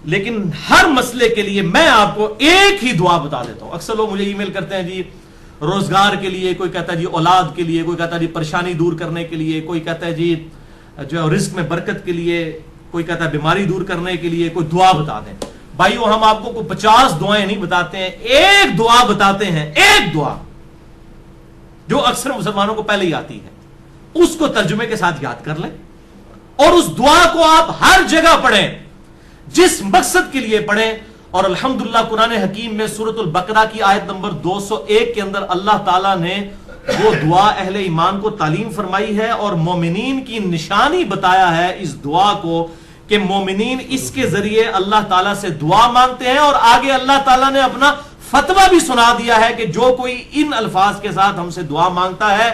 لیکن ہر مسئلے کے لیے میں آپ کو ایک ہی دعا بتا دیتا ہوں. اکثر لوگ مجھے ای میل کرتے ہیں جی روزگار کے لیے, کوئی کہتا ہے جی اولاد کے لیے, کوئی کہتا ہے جی پریشانی دور کرنے کے لیے, کوئی کہتا ہے جی جو رزق میں برکت کے لیے, کوئی کہتا ہے بیماری دور کرنے کے لیے کوئی دعا بتا دیں. بھائیو ہم آپ کو 50 دعائیں نہیں بتاتے ہیں, ایک دعا بتاتے ہیں, ایک دعا جو اکثر مسلمانوں کو پہلے ہی آتی ہے. اس کو ترجمے کے ساتھ یاد کر لیں اور اس دعا کو آپ ہر جگہ پڑھیں, جس مقصد کے لیے پڑھیں. اور الحمدللہ قرآن حکیم میں سورۃ البقرہ کی آیت نمبر 201 کے اندر اللہ تعالیٰ نے وہ دعا اہل ایمان کو تعلیم فرمائی ہے اور مومنین کی نشانی بتایا ہے اس دعا کو, کہ مومنین اس کے ذریعے اللہ تعالیٰ سے دعا مانگتے ہیں. اور آگے اللہ تعالیٰ نے اپنا فتویٰ بھی سنا دیا ہے کہ جو کوئی ان الفاظ کے ساتھ ہم سے دعا مانگتا ہے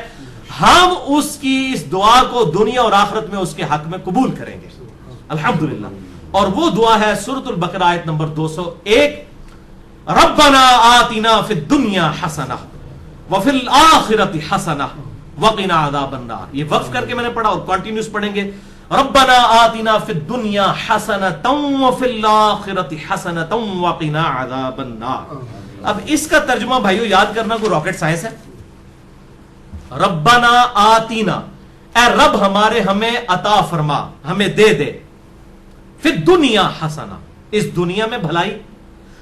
ہم اس کی اس دعا کو دنیا اور آخرت میں اس کے حق میں قبول کریں گے. الحمدللہ. اور وہ دعا ہے سورۃ البقرہ آیت نمبر 201, ربنا آتنا فی الدنیا حسنہ وفی الآخرۃ حسنہ وقنا عذاب النار. یہ وقف کر کے میں نے پڑھا اور کنٹینیوس پڑھیں گے. ربنا آتنا فی الدنیا حسنۃ وفی الآخرۃ حسنۃ وقنا عذاب النار. اب اس کا ترجمہ بھائیو یاد کرنا کوئی راکٹ سائنس ہے. ربنا آتینا, اے رب ہمارے ہمیں عطا فرما, ہمیں دے دے. فی الدنیا حسنہ, اس دنیا میں بھلائی.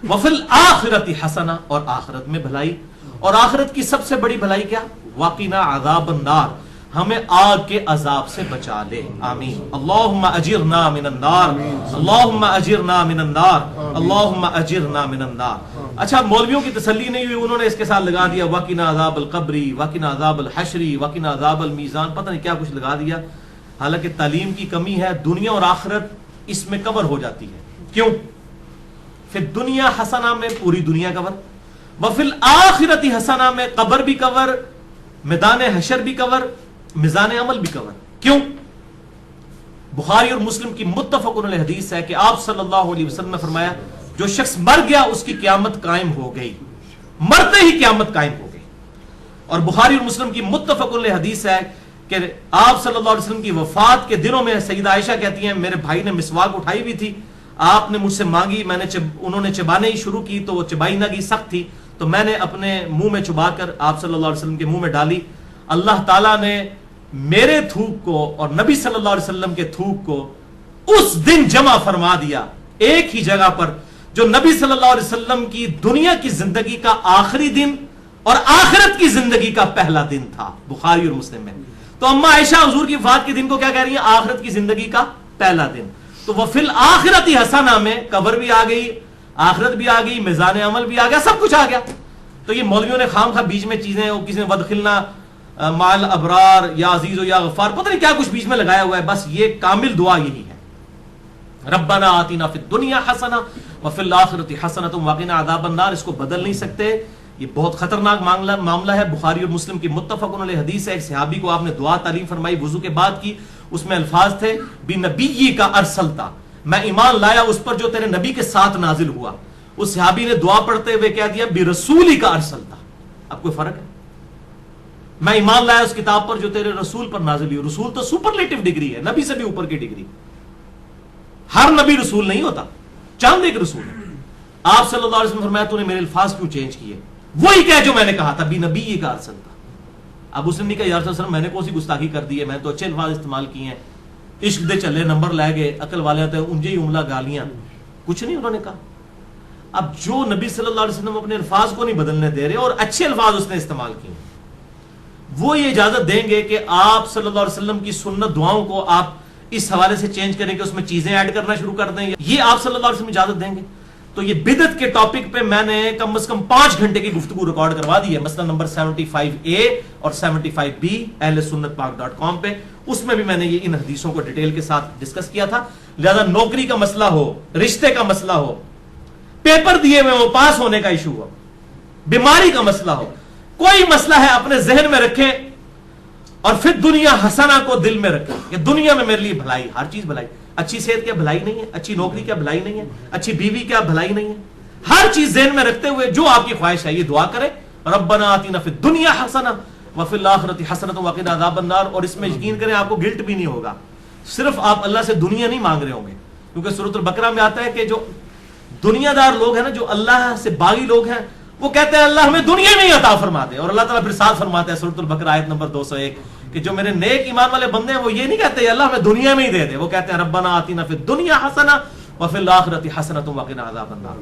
وفی الآخرۃ حسنہ, اور آخرت میں بھلائی. اور آخرت کی سب سے بڑی بھلائی کیا؟ وقنا عذاب النار, ہمیں آگ کے عذاب سے بچا لے. آمین. اللہم اجرنا من النار, اللہم اجرنا من النار, اللہم اجرنا من النار. اچھا مولویوں کی تسلی نہیں ہوئی, انہوں نے اس کے ساتھ لگا دیا وقنا عذاب القبری, وقنا عذاب الحشری, وقنا عذاب المیزان, پتہ نہیں کیا کچھ لگا دیا. حالانکہ تعلیم کی کمی ہے. دنیا اور آخرت اس میں کور ہو جاتی ہے. کیوں؟ پھر دنیا حسنہ میں پوری دنیا کور, وفی الآخرۃ حسنہ میں قبر بھی کور, میدان حشر بھی کور, میزان عمل بھی کور. کیوں؟ بخاری اور مسلم کی متفق علیہ حدیث ہے کہ آپ صلی اللہ علیہ وسلم نے فرمایا جو شخص مر گیا اس کی قیامت قائم ہو گئی, مرتے ہی قیامت قائم ہو گئی. اور بخاری اور مسلم کی متفق علیہ حدیث ہے کہ آپ صلی اللہ علیہ وسلم کی وفات کے دنوں میں سیدہ عائشہ کہتی ہیں میرے بھائی نے مسواک اٹھائی ہوئی تھی, آپ نے مجھ سے مانگی, میں نے انہوں نے چبانے ہی شروع کی تو وہ چبائی نہ گئی, سخت تھی, تو میں نے اپنے منہ میں چبا کر آپ صلی اللہ علیہ وسلم کے منہ میں ڈالی. اللہ تعالیٰ نے میرے تھوک کو اور نبی صلی اللہ علیہ وسلم کے تھوک کو اس دن جمع فرما دیا ایک ہی جگہ پر, جو نبی صلی اللہ علیہ وسلم کی دنیا کی زندگی کا آخری دن اور آخرت کی زندگی کا پہلا دن تھا. بخاری اور مسلم میں. تو اما عائشہ حضور کی وفات کے دن کو کیا کہہ رہی ہیں؟ آخرت کی زندگی کا پہلا دن. تو وہ فی الآخرۃ حسنہ میں قبر بھی آ گئی, آخرت بھی آ گئی, میزان عمل بھی آ گیا, سب کچھ آ گیا. تو یہ مولویوں نے خام خواہ بیچ میں چیزیں, وہ کسی نے ودخلنا مال ابرار یا عزیز و یا غفار, پتہ نہیں کیا کچھ بیچ میں لگایا ہوا ہے. بس یہ کامل دعا یہی ہے, ربنا آتنا فی الدنیا حسنہ وفی الآخرۃ حسنۃ وقنا عذاب النار. اس کو بدل نہیں سکتے, یہ بہت خطرناک معاملہ ہے. بخاری اور مسلم کی متفق علیہ حدیث ہے, ایک صحابی کو آپ نے دعا تعلیم فرمائی وضو کے بعد کی, اس میں الفاظ تھے بنبی کا ارسلتا, میں ایمان لایا اس پر جو تیرے نبی کے ساتھ نازل ہوا. اس صحابی نے دعا پڑھتے ہوئے کہہ دیا برسولی کا ارسلتا. اب کوئی فرق ہے؟ میں ایمان لایا اس کتاب پر جو تیرے رسول پر نازل ہوئی. رسول تو سپرلیٹو ڈگری ہے, نبی سے بھی اوپر کی ڈگری. ہر نبی رسول نہیں ہوتا, چاند ایک رسول ہے. آپ صلی اللہ علیہ وسلم فرمایا تو نے میرے الفاظ کیوں چینج کیے؟ وہی کہہ جو میں نے کہا تھا بنبی کا ارسل تھا. اب اس نے کہا یا رسول اللہ میں نے کون سی گستاخی کر دی ہے, میں تو اچھے الفاظ استعمال کیے ہیں, عشق دے چلے نمبر لے گئے, عقل والے ہوتے ہیں انجے ہی عملہ گالیاں, کچھ نہیں انہوں نے کہا. اب جو نبی صلی اللہ علیہ وسلم اپنے الفاظ کو نہیں بدلنے دے رہے اور اچھے الفاظ اس نے استعمال کیے, وہ یہ اجازت دیں گے کہ آپ صلی اللہ علیہ وسلم کی سنت دعاؤں کو آپ اس حوالے سے چینج کریں کہ اس میں چیزیں ایڈ کرنا شروع کر دیں, یہ آپ صلی اللہ علیہ وسلم اجازت دیں گے؟ تو یہ بدعت کے ٹاپک پہ میں نے کم از کم 5 گھنٹے کی گفتگو ریکارڈ کروا دی ہے, مثلا نمبر 75A اور 75B اہل سنت پاک.com پہ. اس میں بھی میں نے یہ ان حدیثوں کو ڈیٹیل کے ساتھ ڈسکس کیا تھا. لہذا نوکری کا مسئلہ ہو, رشتے کا مسئلہ ہو, پیپر دیے ہوئے وہ پاس ہونے کا ایشو ہو, بیماری کا مسئلہ ہو, کوئی مسئلہ ہے اپنے ذہن میں رکھیں اور پھر دنیا حسنہ کو دل میں رکھیں کہ دنیا میں میرے لیے بھلائی, ہر چیز بھلائی. اچھی صحت کیا بھلائی نہیں ہے, اچھی نوکری کیا بھلائی نہیں ہے, اچھی بیوی کیا بھلائی نہیں ہے. ہر چیز ذہن میں رکھتے ہوئے جو آپ کی خواہش ہے یہ دعا کریں, ربنا آتنا فی الدنیا حسنہ وفی الآخرۃ حسنۃ وقنا عذاب النار. اور اس میں یقین کریں آپ کو گلٹ بھی نہیں ہوگا, صرف آپ اللہ سے دنیا نہیں مانگ رہے ہوں گے, کیونکہ سورۃ البقرہ میں آتا ہے کہ جو دنیا دار لوگ ہیں نا، جو اللہ سے باغی لوگ ہیں، وہ کہتے ہیں اللہ ہمیں دنیا میں ہی عطا فرما دے، اور اللہ تعالیٰ پھر ساتھ فرماتا ہے سورۃ البقرہ آیت نمبر 201 کہ جو میرے نیک ایمان والے بندے ہیں وہ یہ نہیں کہتے اللہ ہمیں دنیا میں ہی دے دے، وہ کہتے ہیں ربنا آتنا فی الدنیا حسنہ وفی الآخرۃ حسنۃ وقنا عذاب النار۔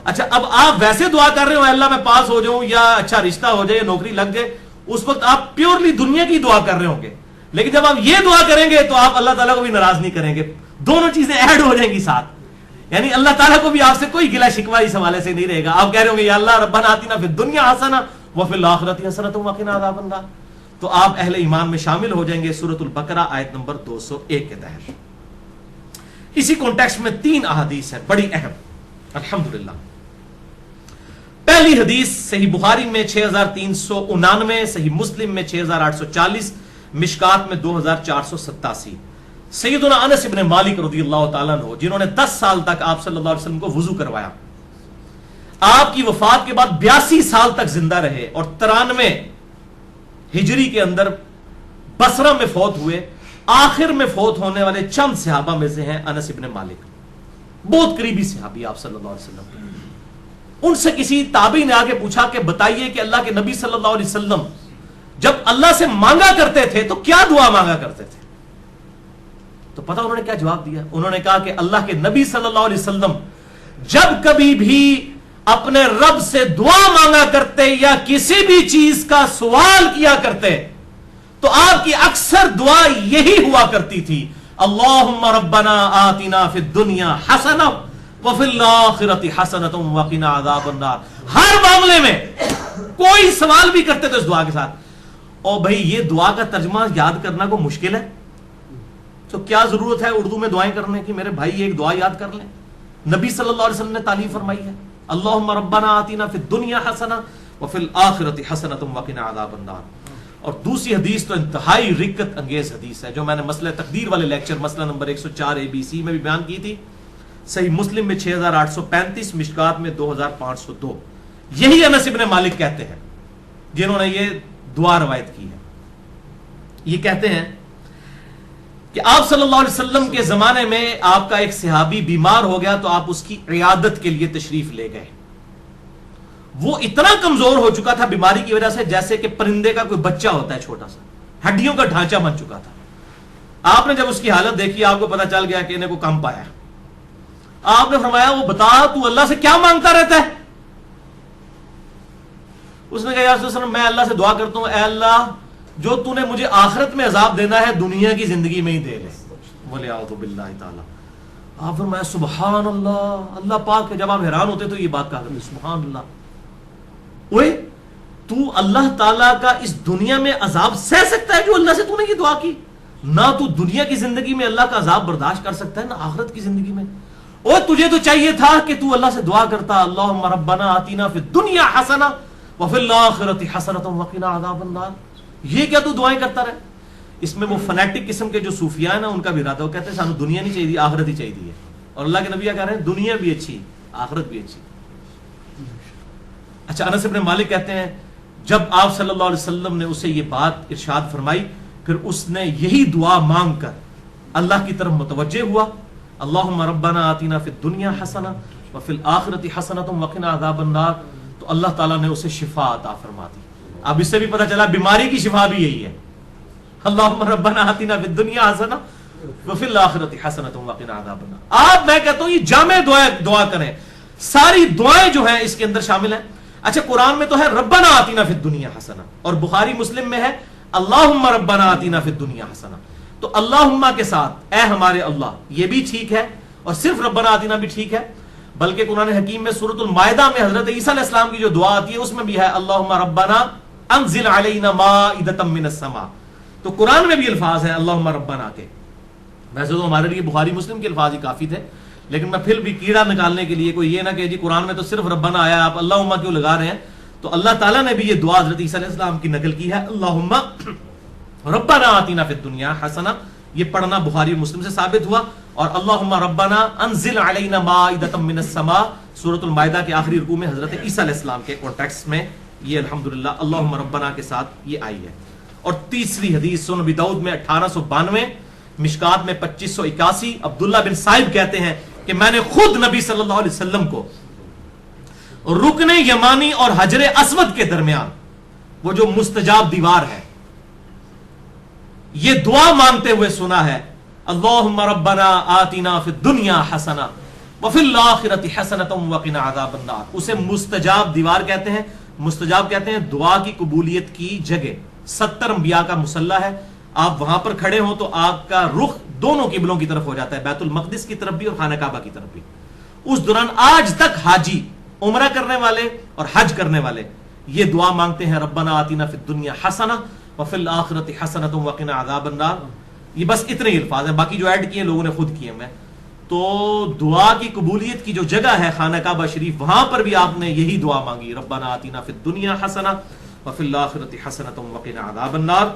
اچھا اب آپ ویسے دعا کر رہے ہو اللہ میں پاس ہو جاؤں یا اچھا رشتہ ہو جائے یا نوکری لگ جائے، اس وقت آپ پیورلی دنیا کی دعا کر رہے ہوں گے، لیکن جب آپ یہ دعا کریں گے تو آپ اللہ تعالیٰ کو بھی ناراض نہیں کریں گے، دونوں چیزیں ایڈ ہو جائیں گی ساتھ، یعنی اللہ تعالیٰ کو بھی آپ سے کوئی گلہ شکوہ اس حوالے سے نہیں رہے گا۔ آپ کہہ رہے ہوں گے یا اللہ ربنا آتنا فی الدنیا حسنہ وفی الآخرۃ حسنۃ وقنا عذاب النار، تو آپ اہل ایمان میں شامل ہو جائیں گے سورۃ البقرہ آیت نمبر 201 کے تحت۔ اسی کانٹیکسٹ میں 3 احادیث ہیں بڑی اہم الحمدللہ۔ پہلی حدیث صحیح بخاری میں 6399، صحیح مسلم میں 6840، مشکات میں 2487۔ سیدنا انس ابن مالک رضی اللہ تعالیٰ عنہ جنہوں نے 10 سال تک آپ صلی اللہ علیہ وسلم کو وضو کروایا، آپ کی وفات کے بعد 82 سال تک زندہ رہے اور 93 ہجری کے اندر بصرہ میں فوت ہوئے۔ آخر میں فوت ہونے والے چند صحابہ میں سے ہیں انس ابن مالک، بہت قریبی صحابی آپ صلی اللہ علیہ وسلم۔ ان سے کسی تابعی نے آگے پوچھا کہ بتائیے کہ اللہ کے نبی صلی اللہ علیہ وسلم جب اللہ سے مانگا کرتے تھے تو کیا دعا مانگا کرتے تھے؟ تو پتہ انہوں نے کیا جواب دیا؟ انہوں نے کہا کہ اللہ کے نبی صلی اللہ علیہ وسلم جب کبھی بھی اپنے رب سے دعا مانگا کرتے یا کسی بھی چیز کا سوال کیا کرتے تو آپ کی اکثر دعا یہی ہوا کرتی تھی، اللہم ربنا آتنا فی الدنیا حسنہ وفی الآخرۃ حسنۃ وقنا عذاب النار۔ ہر معاملے میں کوئی سوال بھی کرتے تو اس دعا کے ساتھ۔ اور بھائی یہ دعا کا ترجمہ یاد کرنا کو مشکل ہے تو کیا ضرورت ہے اردو میں دعائیں کرنے کی؟ میرے بھائی ایک دعا یاد کر لیں، نبی صلی اللہ علیہ وسلم نے تعلیم فرمائی ہے، اللہم ربنا آتنا فی الدنیا حسنہ وفی الآخرۃ حسنۃ وقنا عذاب النار۔ اور دوسری حدیث تو انتہائی رکت انگیز حدیث ہے جو میں نے مسئلہ تقدیر والے لیکچر مسئلہ نمبر 104 ABC میں بھی بیان کی تھی، صحیح مسلم میں 6835، مشکات میں 2502۔ یہی انس ابن مالک کہتے ہیں جنہوں نے یہ دعا روایت کی ہے، یہ کہتے ہیں کہ آپ صلی اللہ علیہ وسلم کے زمانے میں آپ کا ایک صحابی بیمار ہو گیا تو آپ اس کی عیادت کے لیے تشریف لے گئے۔ وہ اتنا کمزور ہو چکا تھا بیماری کی وجہ سے جیسے کہ پرندے کا کوئی بچہ ہوتا ہے چھوٹا سا، ہڈیوں کا ڈھانچہ بن چکا تھا۔ آپ نے جب اس کی حالت دیکھی آپ کو پتا چل گیا کہ انہیں کو کم پایا۔ آپ نے فرمایا وہ بتا تو اللہ سے کیا مانگتا رہتا ہے؟ اس نے کہا یا رسول اللہ میں اللہ سے دعا کرتا ہوں اے اللہ جو تو نے مجھے آخرت میں عذاب دینا ہے دنیا کی زندگی میں ہی دے لے، بولے اعوذ باللہ تعالی۔ آپ فرمایا سبحان اللہ، اللہ پاک ہے۔ جب آپ حیران ہوتے تو یہ بات کہا کرتے سبحان اللہ، اوے تو اللہ تعالیٰ کا اس دنیا میں عذاب سہ سکتا ہے جو اللہ سے تو نے یہ دعا کی؟ نہ تو دنیا کی زندگی میں اللہ کا عذاب برداشت کر سکتا ہے نہ آخرت کی زندگی میں۔ اور تجھے تو چاہیے تھا کہ تو اللہ سے دعا کرتا اللہم ربنا آتنا فی الدنیا حسنہ وفی الآخرۃ حسنۃ وقنا عذاب النار۔ یہ کیا تو دعائیں کرتا رہے؟ اس میں وہ فنیٹک قسم کے جو صوفیاء ہیں نا ان کا بھی ارادہ، وہ کہتے ہیں سانو دنیا نہیں چاہیے آخرت ہی چاہیے، اور اللہ کے نبی کیا کہہ رہے ہیں دنیا بھی اچھی آخرت بھی اچھی۔ اچھا انس ابن مالک کہتے ہیں جب آپ صلی اللہ علیہ وسلم نے اسے یہ بات ارشاد فرمائی پھر اس نے یہی دعا مانگ کر اللہ کی طرف متوجہ ہوا، اللہم ربنا آتنا فی الدنیا حسنہ وفی الآخرۃ حسنۃ وقنا عذاب النار، تو اللہ تعالیٰ نے اسے شفا عطا فرما دی۔ اب اس سے بھی پتہ چلا بیماری کی شفا بھی یہی ہے، اللہم ربنا آتنا فی الدنیا حسنہ وفی الآخرۃ حسنۃ وقنا عذاب النار۔ آپ میں کہتا ہوں یہ جامع دعا کریں، ساری دعائیں جو ہیں اس کے اندر شامل ہیں۔ اچھا قرآن میں تو ہے ربنا آتنا فی الدنیا حسنہ، اور بخاری مسلم میں ہے اللہم ربنا آتنا فی الدنیا حسنہ، تو اللہم کے ساتھ اے ہمارے اللہ یہ بھی ٹھیک ہے اور صرف ربنا آتنا بھی ٹھیک ہے، بلکہ قرآن حکیم میں سورۃ المائدہ میں حضرت عیسیٰ علیہ السلام کی جو دعا آتی ہے اس میں بھی ہے اللہم ربنا انزل علینا مائدۃ من السماء، تو قرآن میں بھی الفاظ ہیں اللہم ربنا کے۔ ویسے تو ہمارے لیے بخاری مسلم کے الفاظ ہی کافی تھے، لیکن میں پھر بھی کیڑا نکالنے کے لیے کوئی یہ نہ کہ جی قرآن میں تو صرف ربنا آیا آپ اللہم کیوں لگا رہے ہیں، تو اللہ تعالیٰ نے بھی یہ دعا حضرت عیسیٰ علیہ السلام کی نقل کی ہے اللہم ربنا آتنا فی الدنیا حسنہ، یہ پڑھنا بخاری اور مسلم سے ثابت ہوا، اور اللہم ربنا انزل علینا مائدۃ من السماء سورۃ المائدہ کے آخری رکوع میں حضرت عیسیٰ علیہ السلام کے کانٹیکسٹ میں یہ الحمدللہ اللہم ربنا کے ساتھ یہ آئی ہے۔ اور تیسری حدیث سنن ابی داؤد میں 1892، مشکات میں 2581 عبداللہ بن صائب کہتے ہیں کہ میں نے خود نبی صلی اللہ علیہ وسلم کو رکن یمانی اور حجر اسود کے درمیان وہ جو مستجاب دیوار ہے یہ دعا مانگتے ہوئے سنا ہے، اللہم ربنا آتنا فی الدنیا حسنہ وفی الآخرۃ حسنۃ وقنا عذاب النار۔ اسے مستجاب دیوار کہتے ہیں، مستجاب کہتے ہیں دعا کی قبولیت کی جگہ۔ 70 انبیاء کا مصلی ہے، آپ وہاں پر کھڑے ہوں تو آپ کا رخ دونوں قبلوں کی طرف ہو جاتا ہے، بیت المقدس کی طرف بھی اور خانہ کعبہ کی طرف بھی۔ اس دوران آج تک حاجی، عمرہ کرنے والے اور حج کرنے والے یہ دعا مانگتے ہیں، ربنا آتنا فی الدنیا حسنہ وفی الآخرۃ حسنۃ وقنا عذاب النار۔ یہ بس اتنے ہی الفاظ ہیں، باقی جو ایڈ کیے لوگوں نے خود کیے میں۔ تو دعا کی قبولیت کی جو جگہ ہے خانہ کعبہ شریف، وہاں پر بھی آپ نے یہی دعا مانگی، ربنا آتنا فی الدنیا حسنہ وفی الآخرۃ حسنۃ وقنا عذاب النار۔